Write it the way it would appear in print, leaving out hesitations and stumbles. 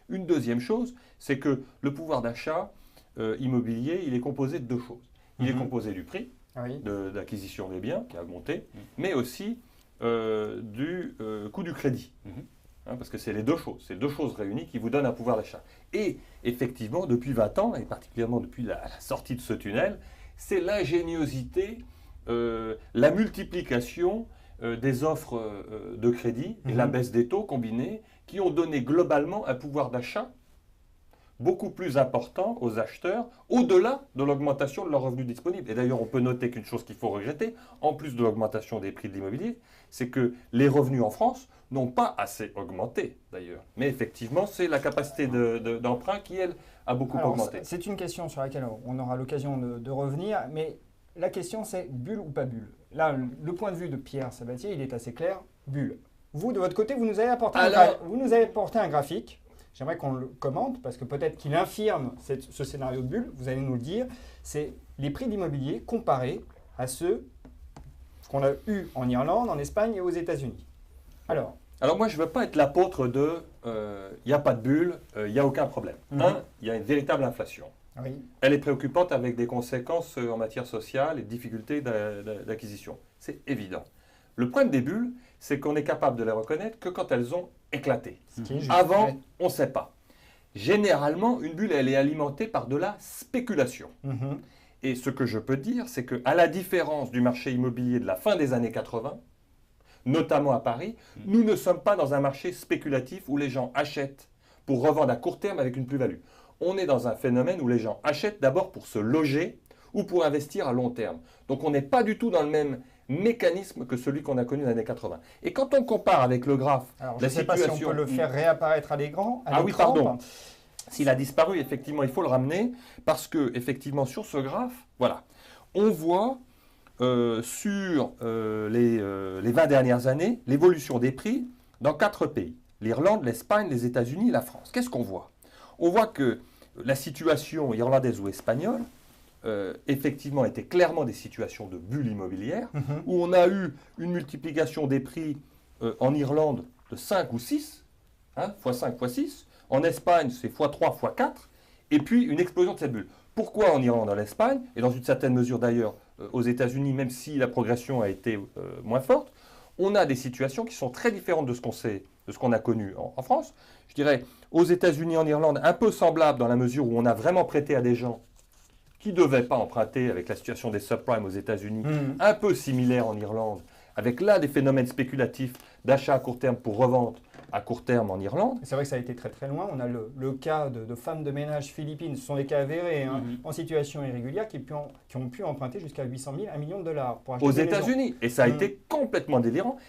Une deuxième chose, c'est que le pouvoir d'achat immobilier, il est composé de deux choses. Il est composé du prix Oui. d'acquisition des biens qui a augmenté, Mhm. mais aussi du coût du crédit. Mhm. Hein, parce que c'est les deux choses, c'est deux choses réunies qui vous donnent un pouvoir d'achat. Et effectivement, depuis 20 ans, et particulièrement depuis la sortie de ce tunnel, c'est l'ingéniosité, la multiplication des offres de crédit et la baisse des taux combinés qui ont donné globalement un pouvoir d'achat beaucoup plus important aux acheteurs, au-delà de l'augmentation de leurs revenus disponibles. Et d'ailleurs, on peut noter qu'une chose qu'il faut regretter, en plus de l'augmentation des prix de l'immobilier, c'est que les revenus en France n'ont pas assez augmenté, d'ailleurs. Mais effectivement, c'est la capacité d'emprunt qui, elle, a beaucoup Alors, augmenté. c'est une question sur laquelle on aura l'occasion de revenir, mais la question c'est bulle ou pas bulle. Là, le point de vue de Pierre Sabatier, il est assez clair, bulle. Vous, de votre côté, vous nous avez apporté, vous nous avez apporté un graphique. J'aimerais qu'on le commente parce que peut-être qu'il infirme ce scénario de bulle. Vous allez nous le dire. C'est les prix d'immobilier comparés à ceux qu'on a eus en Irlande, en Espagne et aux États-Unis. Alors moi, je ne veux pas être l'apôtre de il n'y a pas de bulle, il n'y a aucun problème. Un, il y a une véritable inflation. oui. Elle est préoccupante avec des conséquences en matière sociale et de difficultés d'acquisition. C'est évident. Le problème des bulles, c'est qu'on est capable de les reconnaître que quand elles ont éclaté. Ce qui est juste. Avant, Ouais. on ne sait pas. Généralement, une bulle, elle est alimentée par de la spéculation. Mhm. Et ce que je peux dire, c'est qu'à la différence du marché immobilier de la fin des années 80, notamment à Paris, nous ne sommes pas dans un marché spéculatif où les gens achètent pour revendre à court terme avec une plus-value. On est dans un phénomène où les gens achètent d'abord pour se loger ou pour investir à long terme. Donc on n'est pas du tout dans le même mécanisme que celui qu'on a connu dans les années 80. Et quand on compare avec le graphe, Alors, je la ne sais pas si on situation... peut le faire réapparaître à l'écran. Ah oui, pardon. S'il a disparu, effectivement, il faut le ramener parce que, effectivement, sur ce graphe, voilà, on voit sur les 20 dernières années l'évolution des prix dans 4 pays. L'Irlande, l'Espagne, les États-Unis et la France. Qu'est-ce qu'on voit? On voit que la situation irlandaise ou espagnole, effectivement, était clairement des situations de bulle immobilière, où on a eu une multiplication des prix en Irlande de 5 ou 6, hein, x5, x6. En Espagne, c'est x3, x4, et puis une explosion de cette bulle. Pourquoi en Irlande, en Espagne, et dans une certaine mesure d'ailleurs aux États-Unis, même si la progression a été moins forte, on a des situations qui sont très différentes de ce qu'on a connu en France. Je dirais, aux États-Unis, en Irlande, un peu semblable dans la mesure où on a vraiment prêté à des gens qui ne devaient pas emprunter avec la situation des subprimes aux États-Unis, un peu similaire en Irlande, avec là des phénomènes spéculatifs d'achat à court terme pour revente à court terme en Irlande. C'est vrai que ça a été très très loin. On a le cas de femmes de ménage philippines, ce sont des cas avérés, hein, en situation irrégulière, qui ont pu emprunter jusqu'à 800 000, $1 million pour acheter Aux des maisons. États-Unis. Et ça a été complètement délirant.